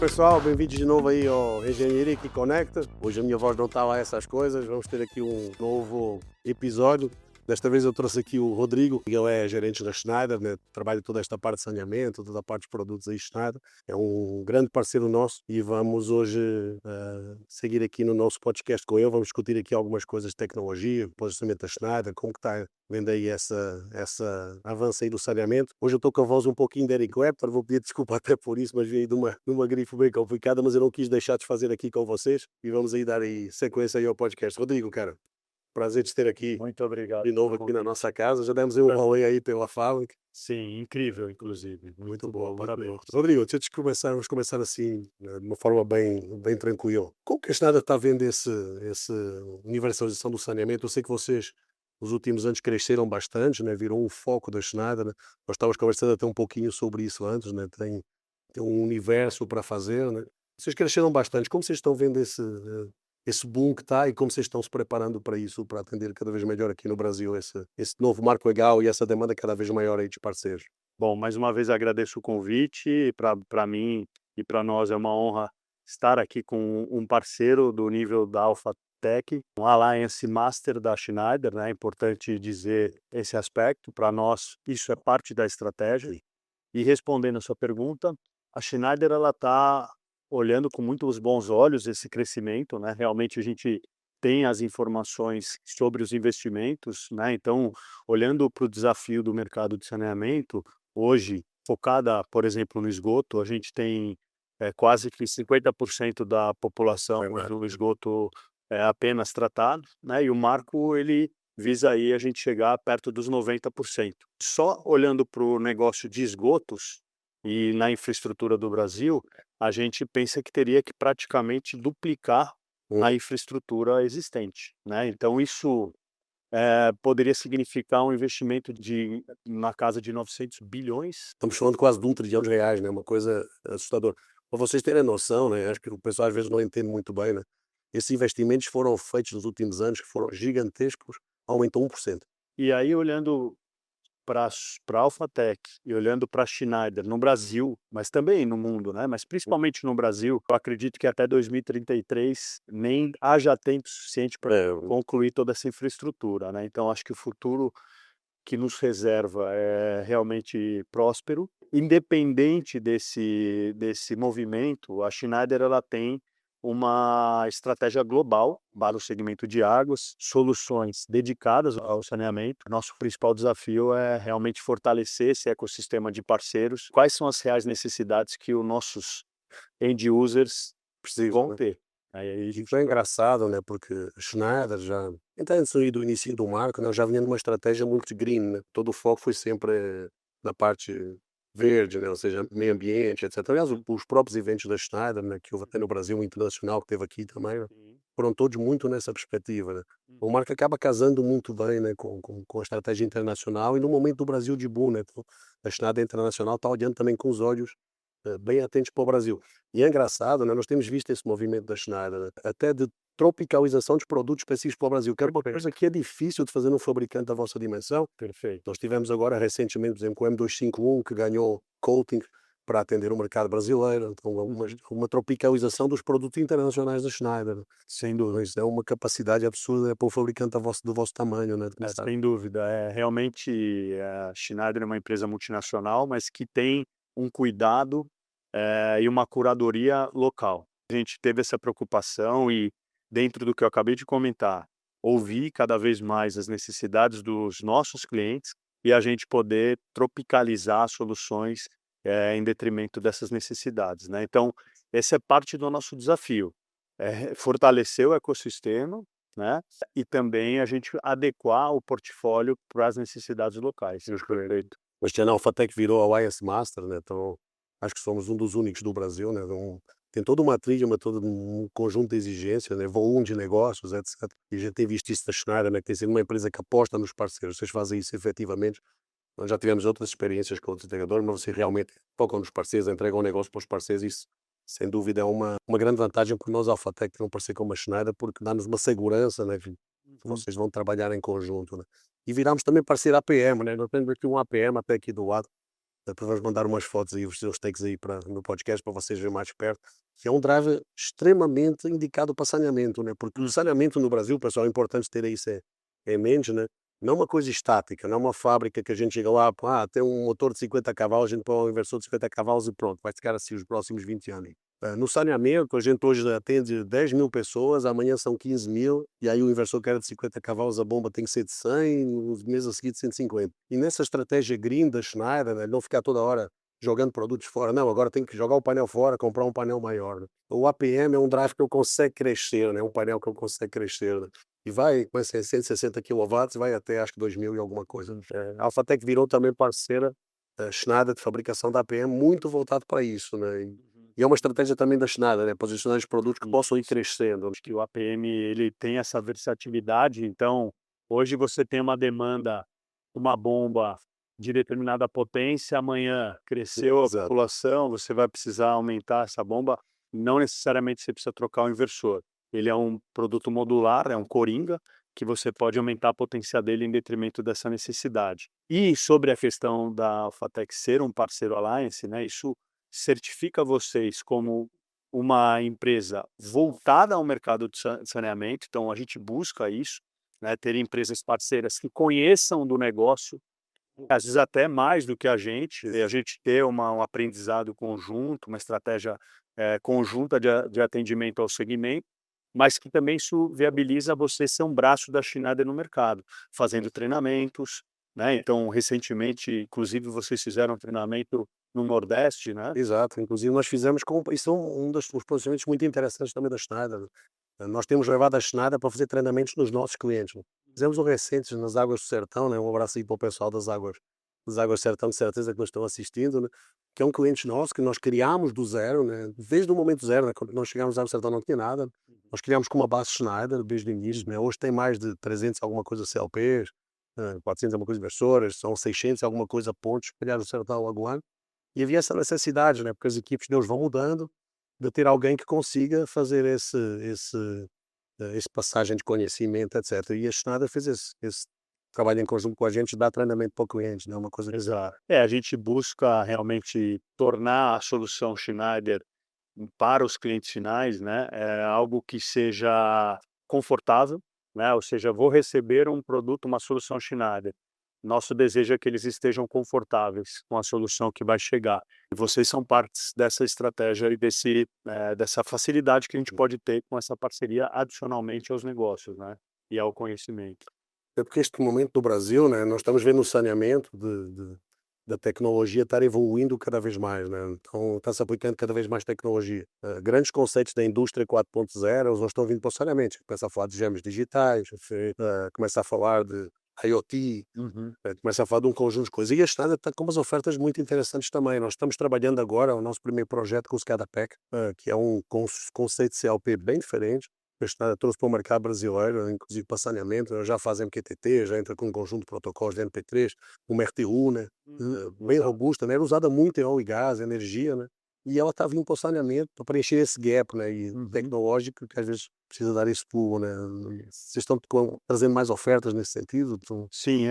pessoal, bem-vindos de novo aí ao Engenharia que Conecta. Hoje a minha voz não está lá essas coisas, vamos ter aqui um novo episódio. Desta vez eu trouxe aqui o Rodrigo, ele é gerente da Schneider, né? Trabalha toda esta parte de saneamento, toda a parte dos produtos aí Schneider. É um grande parceiro nosso e vamos hoje seguir aqui no nosso podcast com ele. Vamos discutir aqui algumas coisas de tecnologia, posicionamento da Schneider, como que está vendo aí essa avanço aí do saneamento. Hoje eu estou com a voz um pouquinho de Eric Clapton, vou pedir desculpa até por isso, mas vi aí numa grife bem complicada, mas eu não quis deixar de fazer aqui com vocês e vamos aí dar aí sequência aí ao podcast. Rodrigo, cara, prazer de ter aqui Muito obrigado de novo aqui na nossa casa. Já demos aí um rolê aí pela fábrica. Sim, incrível, inclusive. Muito Muito bom. parabéns. Rodrigo, deixa eu começar, vamos começar assim, né, de uma forma bem tranquila. Como que a Schneider está vendo essa universalização do saneamento? Eu sei que vocês, nos últimos anos, cresceram bastante, né? Virou um foco da Schneider, né? Nós estávamos conversando até um pouquinho sobre isso antes, né? Tem um universo para fazer, né? Vocês cresceram bastante. Como vocês estão vendo esse boom que está e como vocês estão se preparando para isso, para atender cada vez melhor aqui no Brasil esse novo marco legal e essa demanda cada vez maior aí de parceiros? Bom, mais uma vez agradeço o convite. Para mim e para nós é uma honra estar aqui com um parceiro do nível da Alphatec, um Alliance Master da Schneider, né? É importante dizer esse aspecto. Para nós, isso é parte da estratégia. E respondendo a sua pergunta, a Schneider ela está olhando com muitos bons olhos esse crescimento, né? Realmente a gente tem as informações sobre os investimentos, né? Então, olhando para o desafio do mercado de saneamento, hoje, focada, por exemplo, no esgoto, a gente tem quase que 50% da população no esgoto apenas tratado, né? E o marco ele visa aí a gente chegar perto dos 90%. Só olhando para o negócio de esgotos e na infraestrutura do Brasil, a gente pensa que teria que praticamente duplicar a infraestrutura existente, né? Então isso poderia significar um investimento na casa de 900 bilhões. Estamos falando quase de R$ 1 trilhão, né? Uma coisa assustadora. Para vocês terem noção, né? Acho que o pessoal às vezes não entende muito bem, né? Esses investimentos foram feitos nos últimos anos, que foram gigantescos, aumentou 1%. E aí olhando para a Alphatec e olhando para a Schneider no Brasil, mas também no mundo, né, mas principalmente no Brasil, eu acredito que até 2033 nem haja tempo suficiente para concluir toda essa infraestrutura, né. Então acho que o futuro que nos reserva é realmente próspero. Independente desse movimento, a Schneider ela tem uma estratégia global para o segmento de águas, soluções dedicadas ao saneamento. Nosso principal desafio é realmente fortalecer esse ecossistema de parceiros. Quais são as reais necessidades que os nossos end users Precisam, vão né? ter? Aí a E gente foi engraçado, né? Porque a Schneider já, até antes do início do marco, né? Já vinha numa estratégia muito green, né? Todo o foco foi sempre na parte verde, né? Ou seja, meio ambiente, etc. Aliás, os próprios eventos da Schneider, né? Que houve até no Brasil, o internacional que teve aqui também, né? Sim. Foram todos muito nessa perspectiva, né? O marco acaba casando muito bem, né? Com a estratégia internacional e no momento do Brasil de boom, né? Então, a Schneider Internacional está olhando também com os olhos bem atentos para o Brasil. E é engraçado, né, nós temos visto esse movimento da Schneider, né, até de tropicalização dos produtos específicos para o Brasil, que é uma coisa que é difícil de fazer num fabricante da vossa dimensão. Perfeito. Nós tivemos agora recentemente, por exemplo, com o M251, que ganhou coating para atender o mercado brasileiro, então uma tropicalização dos produtos internacionais da Schneider. Sem dúvida. Isso é uma capacidade absurda para um fabricante do vosso tamanho, né, de começar. Sem dúvida. Realmente a Schneider é uma empresa multinacional, mas que tem um cuidado, e uma curadoria local. A gente teve essa preocupação e, dentro do que eu acabei de comentar, ouvir cada vez mais as necessidades dos nossos clientes e a gente poder tropicalizar soluções, em detrimento dessas necessidades, né. Então, esse é parte do nosso desafio, fortalecer o ecossistema, né, e também a gente adequar o portfólio para as necessidades locais. Perfeito. Este ano a Alphatec virou a Alliance Master, né, então acho que somos um dos únicos do Brasil, né, tem toda uma trilha, todo um conjunto de exigências, né, volume de negócios, etc. E já tem visto isso da Schneider, né, que tem sido uma empresa que aposta nos parceiros, vocês fazem isso efetivamente. Nós já tivemos outras experiências com outros integradores, mas vocês realmente focam nos parceiros, entregam o negócio para os parceiros, isso sem dúvida é uma grande vantagem para nós, a Alphatec, ter um parceiro como a Schneider, porque dá-nos uma segurança, né, que vocês vão trabalhar em conjunto, né. E viramos também parceiro APM, né, nós temos aqui um APM até aqui do lado, Depois vamos mandar umas fotos aí, os seus takes aí no podcast para vocês verem mais perto, que é um drive extremamente indicado para saneamento, né? Porque o saneamento no Brasil, pessoal, é importante ter isso em mente, né? Não é uma coisa estática, não é uma fábrica que a gente chega lá, tem um motor de 50 cavalos, a gente põe um inversor de 50 cavalos e pronto, vai ficar assim os próximos 20 anos. No saneamento, a gente hoje atende 10.000 pessoas, amanhã são 15.000, e aí o inversor que era de 50 cavalos, a bomba tem que ser de 100, nos meses a seguir de 150. E nessa estratégia green da Schneider, né, não ficar toda hora jogando produtos fora, não, agora tem que jogar o painel fora, comprar um painel maior. Né? O APM é um drive que eu consigo crescer, né? Um painel que eu consigo crescer. Né? E vai, com esses 160 kW, vai até acho que 2.000 e alguma coisa. A Alphatec virou também parceira Schneider de fabricação da APM, muito voltado para isso, né? E é uma estratégia também da Schneider, né? Posicionar os produtos que possam ir crescendo. Acho que o APM ele tem essa versatilidade, então hoje você tem uma demanda, uma bomba de determinada potência, amanhã cresceu a Exato. população, você vai precisar aumentar essa bomba, não necessariamente você precisa trocar o inversor. Ele é um produto modular, é um coringa, que você pode aumentar a potência dele em detrimento dessa necessidade. E sobre a questão da Alphatec ser um parceiro Alliance, né, isso certifica vocês como uma empresa voltada ao mercado de saneamento, então a gente busca isso, né, ter empresas parceiras que conheçam do negócio, às vezes até mais do que a gente, e a gente ter um aprendizado conjunto, uma estratégia conjunta de atendimento ao segmento, mas que também isso viabiliza você ser um braço da Schneider no mercado, fazendo treinamentos, né? Então, recentemente, inclusive, vocês fizeram um treinamento no Nordeste, né? Exato, inclusive nós fizemos isso é um dos posicionamentos muito interessantes também da Schneider. Nós temos levado a Schneider para fazer treinamentos nos nossos clientes. Né? Fizemos um recentes nas Águas do Sertão, né? Um abraço aí para o pessoal das Águas do Sertão, de certeza que nos estão assistindo, né? Que é um cliente nosso que nós criámos do zero, né? Desde o momento zero, né? Quando nós chegámos às Águas do Sertão não tinha nada. Nós criámos com uma base Schneider desde o início, né? Hoje tem mais de 300 alguma coisa CLPs, 400 alguma coisa inversoras, são 600 alguma coisa pontos espalhados no Sertão Lagoano. E havia essa necessidade, né, porque as equipes de hoje vão mudando, de ter alguém que consiga fazer esse passagem de conhecimento, etc. E a Schneider fez esse trabalho em conjunto com a gente, de dar treinamento para o cliente, né, uma coisa que Exato. A gente busca realmente tornar a solução Schneider para os clientes finais, né, algo que seja confortável, né, ou seja, vou receber um produto, uma solução Schneider. Nosso desejo é que eles estejam confortáveis com a solução que vai chegar. E vocês são partes dessa estratégia e dessa facilidade que a gente pode ter com essa parceria adicionalmente aos negócios, né, e ao conhecimento. é porque este momento do Brasil, né, nós estamos vendo o saneamento da tecnologia estar evoluindo cada vez mais, né? Então está-se aplicando cada vez mais tecnologia. Grandes conceitos da indústria 4.0, eles não estão vindo para o saneamento. Começa a falar de gêmeos digitais, começa a falar de IoT, Uhum. começa a falar de um conjunto de coisas. E a Schneider está com umas ofertas muito interessantes também. Nós estamos trabalhando agora o nosso primeiro projeto com o SCADAPEC, que é um conceito de CLP bem diferente. A Schneider trouxe para o mercado brasileiro, inclusive para saneamento. Já faz MQTT, já entra com um conjunto de protocolos de NP3, uma RTU, né? Bem robusta, né? Era usada muito em óleo e gás, energia, né? E ela está vindo para o saneamento para preencher esse gap, né? E tecnológico que às vezes precisa dar esse pulo, né? Vocês estão trazendo mais ofertas nesse sentido? Sim,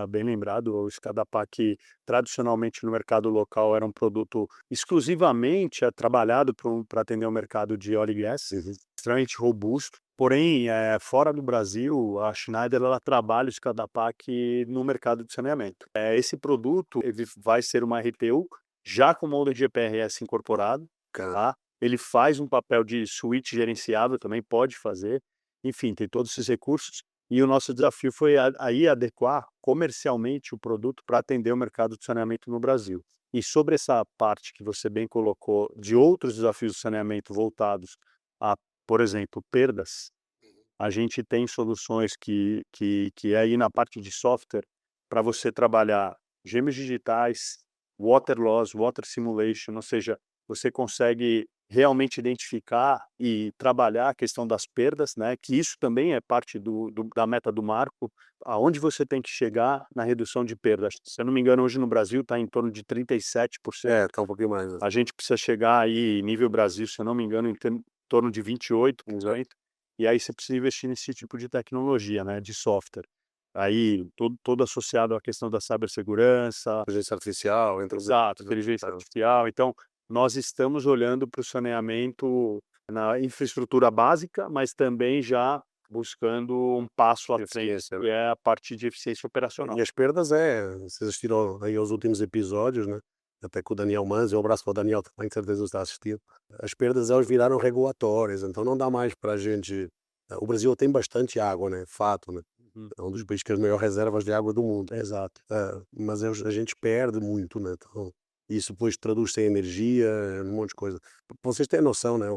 bem lembrado, o Scadapac tradicionalmente no mercado local era um produto exclusivamente trabalhado para atender o mercado de óleo e gás, Uhum. extremamente robusto. Porém, fora do Brasil, a Schneider ela trabalha o Scadapac no mercado de saneamento. Esse produto ele vai ser uma RTU já com molde GPRS incorporado, Cara, tá? Ele faz um papel de switch gerenciável, também pode fazer. Enfim, tem todos esses recursos. E o nosso desafio foi aí adequar comercialmente o produto para atender o mercado de saneamento no Brasil. E sobre essa parte que você bem colocou, de outros desafios de saneamento voltados a, por exemplo, perdas, a gente tem soluções que é aí na parte de software para você trabalhar gêmeos digitais, water loss, water simulation, ou seja, você consegue realmente identificar e trabalhar a questão das perdas, né, que isso também é parte da meta do marco, aonde você tem que chegar na redução de perdas. Se eu não me engano, hoje no Brasil está em torno de 37%. tá um pouquinho mais. Né? A gente precisa chegar aí, nível Brasil, se eu não me engano, torno de 28%, e aí você precisa investir nesse tipo de tecnologia, né, de software. aí todo associado à questão da cibersegurança. Inteligência artificial, entre os Exato, inteligência artificial. Então, nós estamos olhando para o saneamento na infraestrutura básica, mas também já buscando um passo à frente, eficiência, né. que é a parte de eficiência operacional. E as perdas vocês assistiram aí aos últimos episódios, né, até com o Daniel Manzi, um abraço para o Daniel também, que certeza está assistindo. As perdas elas viraram regulatórias, então não dá mais para a gente o Brasil tem bastante água, né, fato, né, Uhum. é um dos países que as maiores reservas de água do mundo. Exato. Mas a gente perde muito, né, então isso depois traduz-se em energia, um monte de coisa. Pra vocês terem noção, né,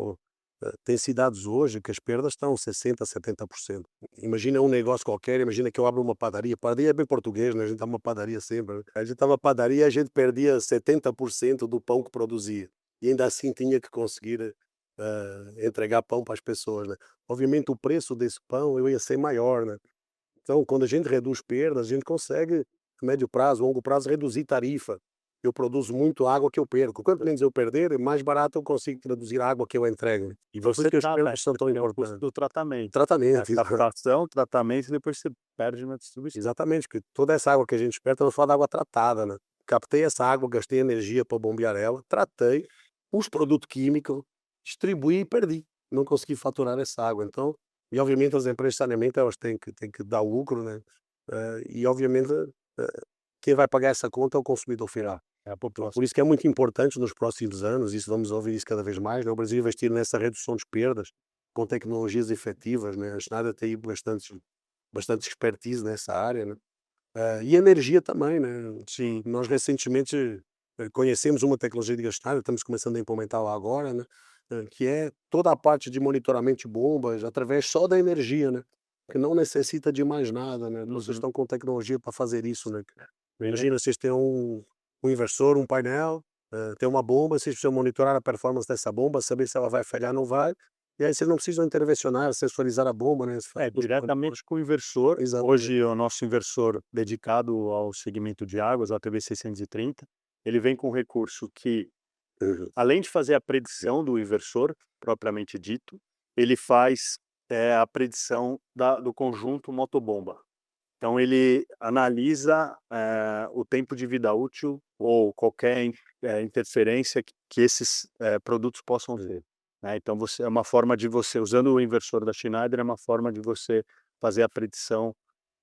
tem cidades hoje que as perdas estão 60, 70%. Imagina um negócio qualquer, imagina que eu abro uma padaria é bem português, né, a gente abre uma padaria sempre, né. A gente estava padaria, a gente perdia 70% do pão que produzia, e ainda assim tinha que conseguir, entregar pão para as pessoas, né. Obviamente o preço desse pão eu ia ser maior, né. Então, quando a gente reduz perdas, a gente consegue, a médio prazo, longo prazo, reduzir tarifa. Eu produzo muito água que eu perco. Quanto menos eu perder, mais barato eu consigo traduzir a água que eu entrego. E Por você isso que as trata perdas são tão é o custo importantes. do tratamento. A Tratamento, captação, tratamento e depois você perde na distribuição. exatamente, porque toda essa água que a gente espera, estamos falando de água tratada, né? Captei essa água, gastei energia para bombear ela, tratei, os produtos químicos, distribuí e perdi. Não consegui faturar essa água. Então, e obviamente as empresas de saneamento, elas têm que dar lucro, né? E obviamente, quem vai pagar essa conta é o consumidor final. É a Então, população. por isso que é muito importante nos próximos anos, isso vamos ouvir isso cada vez mais, né, o Brasil investir nessa redução de perdas com tecnologias efetivas, né, a Schneider tem aí bastante expertise nessa área, né. E energia também, né, Sim. nós recentemente, conhecemos uma tecnologia de Schneider, estamos começando a implementá-la agora, né, que é toda a parte de monitoramento de bombas através só da energia, né, que não necessita de mais nada, né, vocês Uhum. estão com tecnologia para fazer isso, né. Bem le Imagina, vocês têm um inversor, um painel, tem uma bomba, vocês precisam monitorar a performance dessa bomba, saber se ela vai falhar ou não vai, e aí vocês não precisam intervencionar, sensorizar a bomba, né, você faz É, tudo diretamente com o inversor. exatamente. Hoje o nosso inversor dedicado ao segmento de águas, o ATV 630, ele vem com um recurso que, Uhum. além de fazer a predição do inversor, propriamente dito, ele faz, a predição do conjunto motobomba. Então ele analisa, o tempo de vida útil ou qualquer interferência que esses, produtos possam ter, né. Então você é uma forma de você usando o inversor da Schneider, é uma forma de você fazer a predição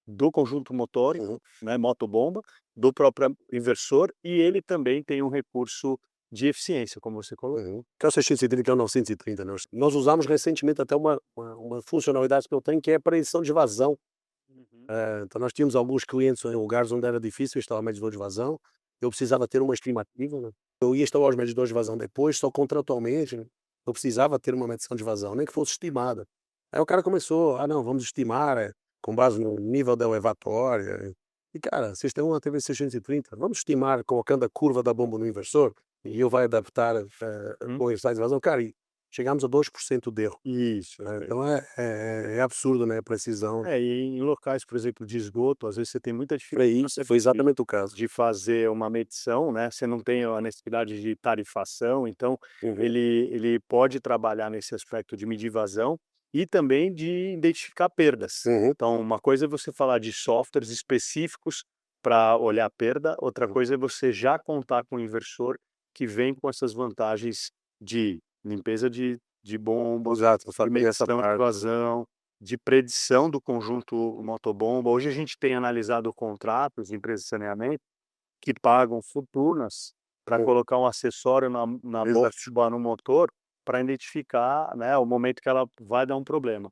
do conjunto motor, Uhum. né, motobomba, do próprio inversor, e ele também tem um recurso de eficiência, como você colocou. Uhum. Que é o 630, que é o 930, né. Nós usamos recentemente até uma funcionalidade que eu tenho, que é a predição de vazão. Uhum. Então nós tínhamos alguns clientes em lugares onde era difícil instalar medidor de vazão, eu precisava ter uma estimativa, né. Eu ia instalar os medidores de vazão depois, só contratualmente, né, eu precisava ter uma medição de vazão, nem que fosse estimada. Aí o cara começou: "Ah não, vamos estimar, com base no nível da elevatória". E cara, vocês têm uma TV 630, vamos estimar colocando a curva da bomba no inversor, e ele vai adaptar, Hum. com o ensaio de vazão. Cara, e chegámos a 2% de erro, Isso, né, perfeito. então é absurdo, né, a precisão. É, e em locais, por exemplo, de esgoto, às vezes você tem muita Foi isso, dificuldade foi exatamente o caso. de fazer uma medição, né, você não tem a necessidade de tarifação, então Uhum. ele pode trabalhar nesse aspecto de medir vazão e também de identificar perdas. Uhum. Então, uma coisa é você falar de softwares específicos para olhar a perda, outra Uhum. coisa é você já contar com o inversor que vem com essas vantagens de limpeza de bomba, Exato, eu de falei essa medição de parte. vazão, de predição do conjunto motobomba. Hoje a gente tem analisado contratos de empresas de saneamento que pagam fortunas para Uhum. colocar um acessório na Exato. bomba no motor para identificar, né, o momento que ela vai dar um problema.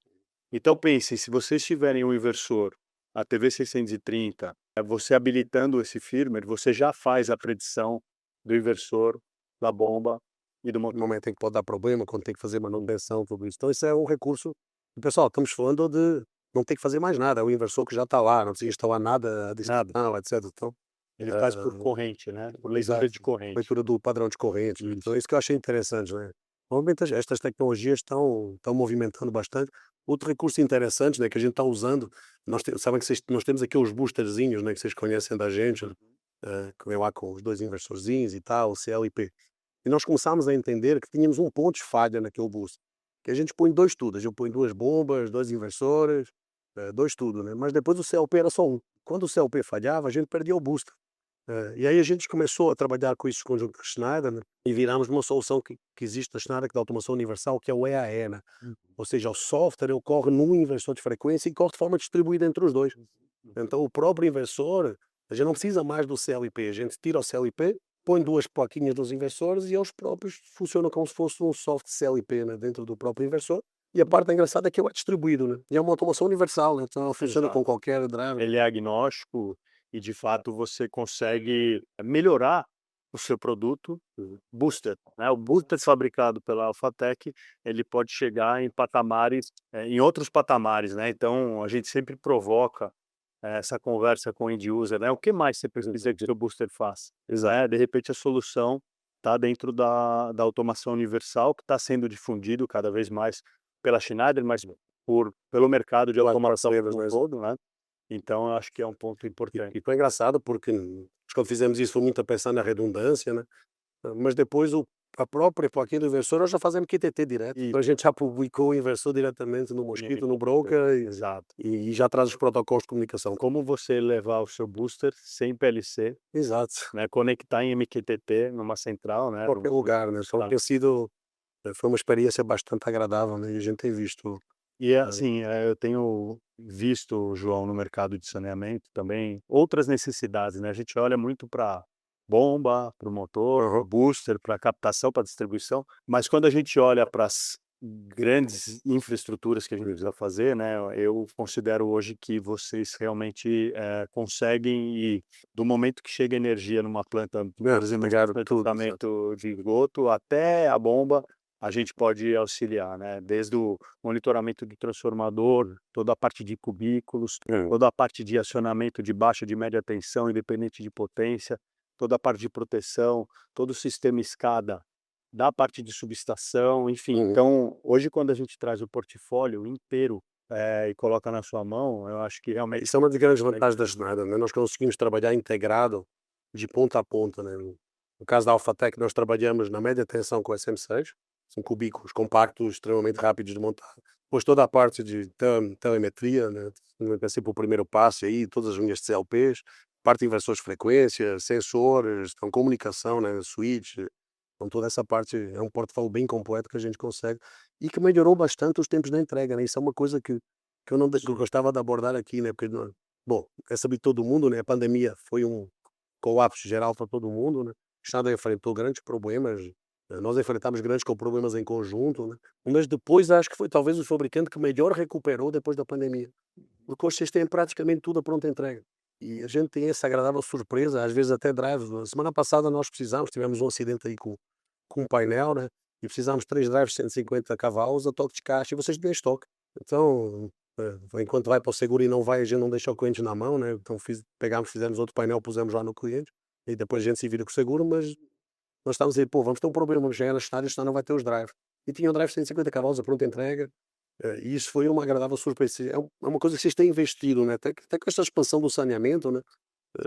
Então pensem, se vocês tiverem um inversor, a TV 630, você habilitando esse firmware, você já faz a predição do inversor, da bomba e do No motor. momento em que pode dar problema, quando tem que fazer manutenção, tudo isso. Então isso é um recurso e pessoal, estamos falando de não ter que fazer mais nada, é o inversor que já está lá, não precisa instalar nada Nada. adicional, etcétera. Então, Ele faz por hã, corrente, né, por leitura exato, de corrente. leitura do padrão de corrente, né. Então Isso. é isso que eu achei interessante, né. Normalmente estas tecnologias estão movimentando bastante. Outro recurso interessante, né, que a gente está usando, sabem que nós temos aqui os boosterzinhos, né, que vocês conhecem da gente, que vem lá com os 2 inversorzinhos e tal, CLP. E nós começámos a entender que tínhamos um ponto de falha naquele booster, que a gente põe 2 tudo, a gente põe 2 bombas, 2 inversores, 2 tudo, né, mas depois o CLP era só um. Quando o CLP falhava, a gente perdia o booster. E aí a gente começou a trabalhar com isso conjunto com a Schneider, né, e viramos uma solução que existe na Schneider, que é da automação universal, que é o EAE, né. Ou seja, o software ele corre num inversor de frequência e corre de forma distribuída entre os 2. Então o próprio inversor, a gente não precisa mais do CLP, a gente tira o CLP, põe 2 plaquinhas nos inversores e eles próprios funcionam como se fosse um soft CLP, né, dentro do próprio inversor. E a parte engraçada é que ele é distribuído, né, e é uma automação universal, né, então ela funciona com Exato. qualquer driver. Ele é agnóstico e, de fato, você consegue melhorar o seu produto booster, né. O booster fabricado pela Alphatec, ele pode chegar em patamares, em outros patamares, né. Então a gente sempre provoca essa conversa com o end user, né. O que mais você precisa que o seu booster faça? De repente a solução está dentro da automação universal que está sendo difundido cada vez mais pela Schneider, mas pelo mercado de automação como um todo, né. Então eu acho que é um ponto importante. E foi engraçado porque quando fizemos isso foi muito a pensar na redundância, né, mas depois a própria plaquinha do inversor nós já fazemos QTT direto, E então a gente já publicou o inversor diretamente no Mosquito, no Broker exato. e já traz os protocolos de comunicação. Como você levar o seu booster sem PLC, Exato, né, conectar em MQTT numa central, né, qualquer lugar, né, então tá. tem sido foi uma experiência bastante agradável, né, e a gente tem visto, E é eh assim, eu tenho visto, João, no mercado de saneamento também, outras necessidades, né, a gente olha muito para bomba, para o motor, para o aham. booster, para captação, para distribuição, mas quando a gente olha para as grandes infraestruturas que a gente precisa fazer, né, eu considero hoje que vocês realmente, conseguem ir do momento que chega energia numa planta, por exemplo, Pegaram de tudo, tratamento de esgoto até a bomba, a gente pode auxiliar, né, desde o monitoramento do transformador, toda a parte de cubículos, toda a parte de acionamento de baixa e de média tensão, independente de potência, toda a parte de proteção, todo o sistema escada da parte de subestação, enfim. Uhum. Então, hoje quando a gente traz o portfólio inteiro, e coloca na sua mão, eu acho que realmente Isso é uma das grandes vantagens da Schneider, né, nós conseguimos trabalhar integrado de ponta a ponta, né. No caso da Alphatec nós trabalhamos na média tensão com SM6, são cubículos compactos, extremamente rápidos de montar. Depois toda a parte de telemetria, né, é sempre o primeiro passo aí, todas as linhas de CLPs, parte de inversores de frequência, sensores, então comunicação, né, switch, então toda essa parte é um portfólio bem completo que a gente consegue e que melhorou bastante os tempos da entrega, né, isso é uma coisa que eu não que eu gostava de abordar aqui, né, porque não bom, é sabido todo mundo, né, a pandemia foi um colapso geral para todo mundo, né, o Estado enfrentou grandes problemas, nós enfrentámos grandes problemas em conjunto, né, mas depois acho que foi talvez o fabricante que melhor recuperou depois da pandemia, porque hoje vocês têm praticamente tudo a pronta entrega. E a gente tem essa agradável surpresa, às vezes até drives. A semana passada nós precisamos, tivemos um acidente aí com um painel, né, e precisámos de 3 drives de 150 cavalos a toque de caixa e vocês têm estoque. Então, enquanto vai para o seguro e não vai, a gente não deixa o cliente na mão, né, então pegámos, fizemos outro painel, pusemos lá no cliente, e depois a gente se vira com o seguro, mas nós estávamos a dizer: "Pô, vamos ter um problema, vamos chegar na estrada, senão não vai ter os drives". E tinha o drive de 150 cavalos a pronta entrega, e isso foi uma agradável surpresa. É uma coisa que vocês têm investido, né, até com esta expansão do saneamento, né,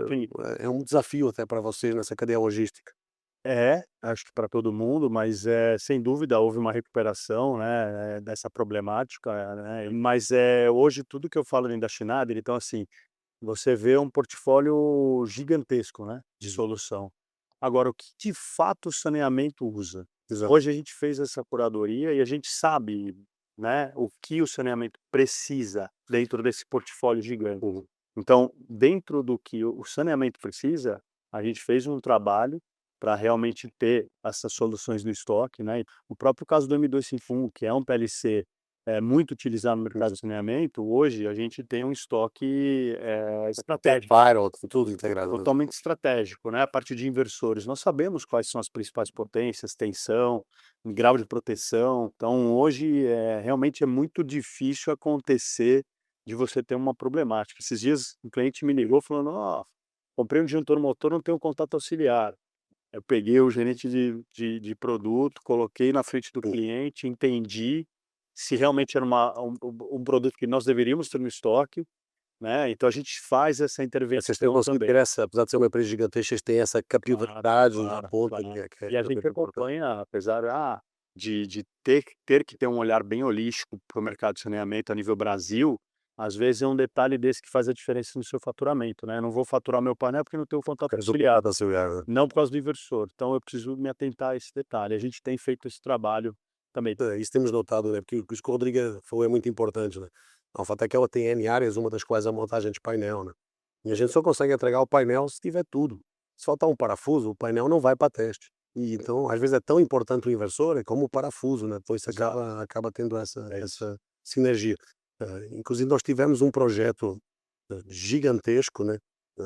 sim. é um desafio até para vocês nessa cadeia logística. Acho que para todo mundo, mas, sem dúvida houve uma recuperação, né, dessa problemática, né, mas, hoje tudo que eu falo dentro da Schneider, então assim, você vê um portfólio gigantesco, né, de Uhum. solução. Agora o que de fato o saneamento usa? Exato. Hoje a gente fez essa curadoria e a gente sabe, né, o que o saneamento precisa dentro desse portfólio gigante. Uhum. Então, dentro do que o saneamento precisa, a gente fez um trabalho para realmente ter essas soluções no estoque, né. O próprio caso do M251, que é um PLC, muito utilizado no mercado de saneamento, hoje a gente tem um estoque, estratégico, Firewall, tudo integrado, né. totalmente estratégico, né, a partir de inversores. Nós sabemos quais são as principais potências, tensão, grau de proteção. Então hoje, realmente é muito difícil acontecer de você ter uma problemática. Esses dias um cliente me ligou falando: "Ó, comprei um disjuntor motor, não tenho contato auxiliar". Eu peguei o gerente de produto, coloquei na frente do Uhum. cliente, entendi se realmente era um produto que nós deveríamos ter no estoque, né, então a gente faz essa Vocês têm intervenção conseguido também. ter essa apesar de ser uma empresa gigantesca, vocês têm essa Claro, capilaridade na claro, ponta claro. que é E a gente realmente importante. acompanha, apesar, de ter que ter um olhar bem holístico para o mercado de saneamento a nível Brasil, às vezes é um detalhe desse que faz a diferença no seu faturamento, né? Eu não vou faturar meu painel porque não tenho contato auxiliar, não por causa do inversor. Então eu preciso me atentar a esse detalhe. A gente tem feito esse trabalho também. Isso temos notado, né? Porque o que o Rodrigo falou é muito importante, né? A Alphatec ela tem N áreas, uma das quais é a montagem de painel, né? E a gente só consegue entregar o painel se tiver tudo. Se faltar um parafuso, o painel não vai para teste. E então, às vezes é tão importante o inversor como o parafuso, né? Então isso acaba tendo essa sinergia. Inclusive nós tivemos um projeto gigantesco, né?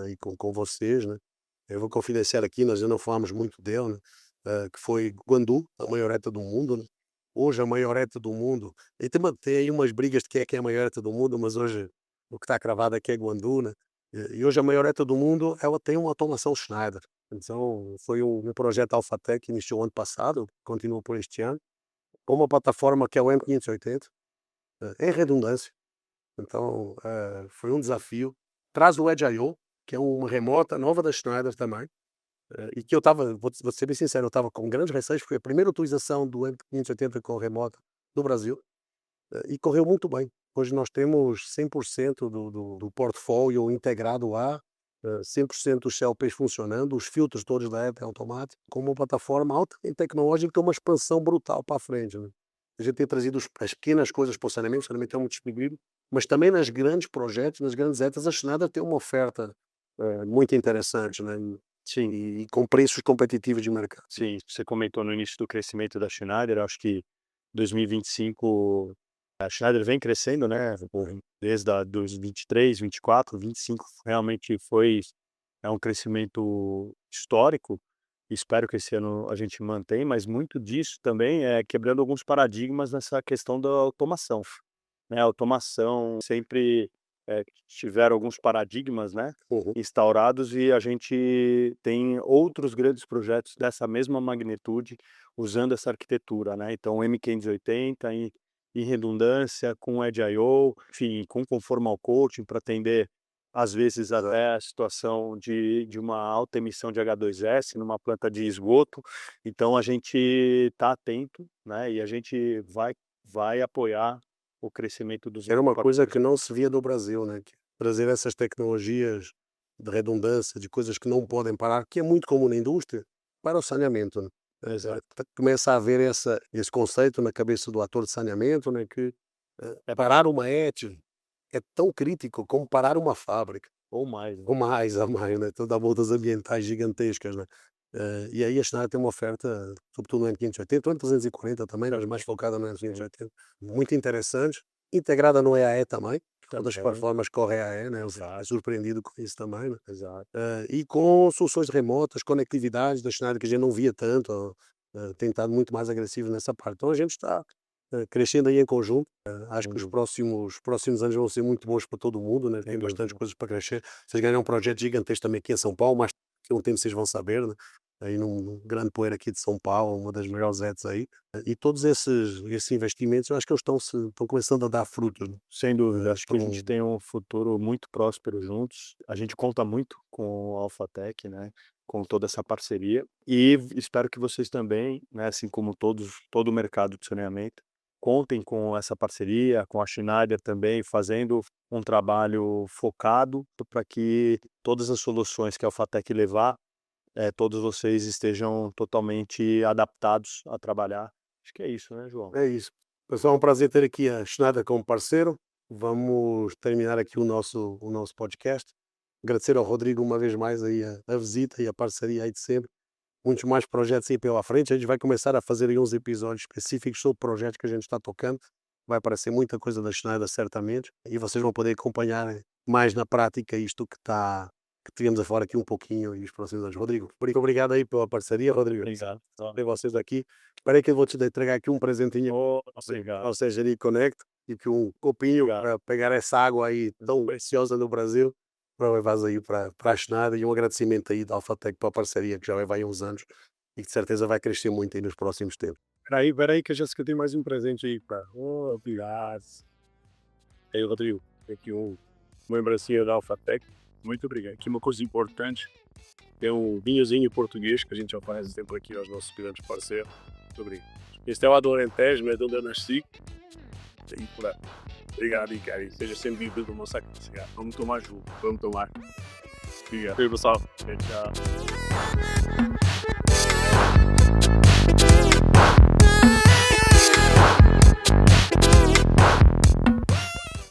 E com vocês, né? Eu vou confidenciar aqui, nós ainda não falamos muito dele, né? Que foi Guandu, a maior ETA do mundo, né? Hoje a maior ETA do mundo, e tem aí umas brigas de quem é que é a maior ETA do mundo, mas hoje o que está cravado aqui é Guandu, né? E hoje a maior ETA do mundo, ela tem uma automação Schneider. Então foi um projeto Alphatec que iniciou ano passado, continua por este ano, com uma plataforma que é o M580, em redundância. Então foi um desafio. Traz o Edge I/O, que é uma remota nova da Schneider também, e que eu estava, vou ser bem sincero, eu estava com grandes receios, porque foi a primeira utilização do M580 com remota do Brasil, e correu muito bem. Hoje nós temos 100% do portfólio integrado lá, 100% dos CLPs funcionando, os filtros todos da app automático, com uma plataforma altamente tecnológica que tem uma expansão brutal para a frente, né? A gente tem trazido as pequenas coisas para o saneamento é muito distribuído, mas também nas grandes projetos, nas grandes ETAs, a Schneider tem uma oferta muito interessante, né? Sim, E com preços competitivos de mercado. sim. Você comentou no início do crescimento da Schneider, acho que 2025 a Schneider vem crescendo, né? Desde dos 23, 24, 25, realmente é um crescimento histórico. Espero que esse ano a gente mantenha, mas muito disso também é quebrando alguns paradigmas nessa questão da automação, né? A automação sempre tiveram alguns paradigmas, né, Uhum. instaurados, e a gente tem outros grandes projetos dessa mesma magnitude usando essa arquitetura, né? Então o M580 em redundância, com Edge I/O, enfim, com conformal coating para atender às vezes até a situação de uma alta emissão de H2S numa planta de esgoto. Então a gente está atento, né, e a gente vai apoiar o crescimento dos Era uma coisa parceiros. que não se via no Brasil, né? Que trazer essas tecnologias de redundância, de coisas que não podem parar, que é muito comum na indústria, para o saneamento, né? Exato. Começa a haver esse conceito na cabeça do ator de saneamento, né? Que parar uma ET é tão crítico como parar uma fábrica. Ou mais, né? Ou mais, a mais, né? Então dá multas ambientais gigantescas, né? E aí a Schneider tem uma oferta, sobretudo no M580, o M340 também, mas mais focada no M580, muito interessante, integrada no EAE também, todas as Também. plataformas correm EAE, né? Eu fiquei Exato, surpreendido com isso também, né? exato. E com soluções remotas, conectividades da Schneider que a gente não via tanto, tem estado muito mais agressivo nessa parte. Então a gente está crescendo aí em conjunto. Acho que os Uhum. próximos anos vão ser muito bons para todo mundo, né? Tem bastantes dúvida. coisas para crescer. Vocês ganharam um projeto gigantesco também aqui em São Paulo, mas daqui a um tempo vocês vão saber, né? Aí num grande poeira aqui de São Paulo, uma das maiores ETs aí. E todos esses investimentos, eu acho que eles estão começando a dar frutos, né? Sem dúvida, acho que a gente Então, tem um futuro muito próspero juntos. A gente conta muito com a Alphatec, né, com toda essa parceria, e espero que vocês também, né, assim como todo o mercado de saneamento, contem com essa parceria, com a Schneider também, fazendo um trabalho focado para que todas as soluções que a Alphatec levar, todos vocês estejam totalmente adaptados a trabalhar. Acho que é isso, né, João? é isso. Pessoal, é um prazer ter aqui a Schneider como parceiro. Vamos terminar aqui o nosso podcast. Agradecer ao Rodrigo uma vez mais aí a visita e a parceria aí de sempre. Muitos mais projetos aí pela frente. A gente vai começar a fazer aí uns episódios específicos sobre projetos que a gente está tocando. Vai aparecer muita coisa da Schneider, certamente. E vocês vão poder acompanhar mais na prática isto que tivemos a falar aqui um pouquinho e os próximos anos. Rodrigo, muito obrigado aí pela parceria, Rodrigo. Obrigado. Ter vocês aqui. Espera aí que eu vou te entregar aqui um presentinho Obrigado. ao Sergeri Connect e que um copinho Obrigado. para pegar essa água aí tão preciosa do Brasil para levares aí para a Schneider, e um agradecimento aí da Alphatec pela parceria que já leva aí uns anos e que de certeza vai crescer muito aí nos próximos tempos. Peraí, que a Jéssica tem mais um presente aí pra. Oh, obrigado. Aí, Rodrigo, tem aqui uma lembrancinha da Alphatec. Muito obrigado. Aqui uma coisa importante: tem um vinhozinho português que a gente oferece sempre aqui aos nossos grandes parceiros. Muito obrigado. Este é o Alentejo, é de onde eu nasci. E por aí. Obrigado, Ricardo. Seja sempre bem-vindo ao nosso casa. Vamos tomar junto. Vamos tomar. Obrigado. E aí, pessoal. Tchau.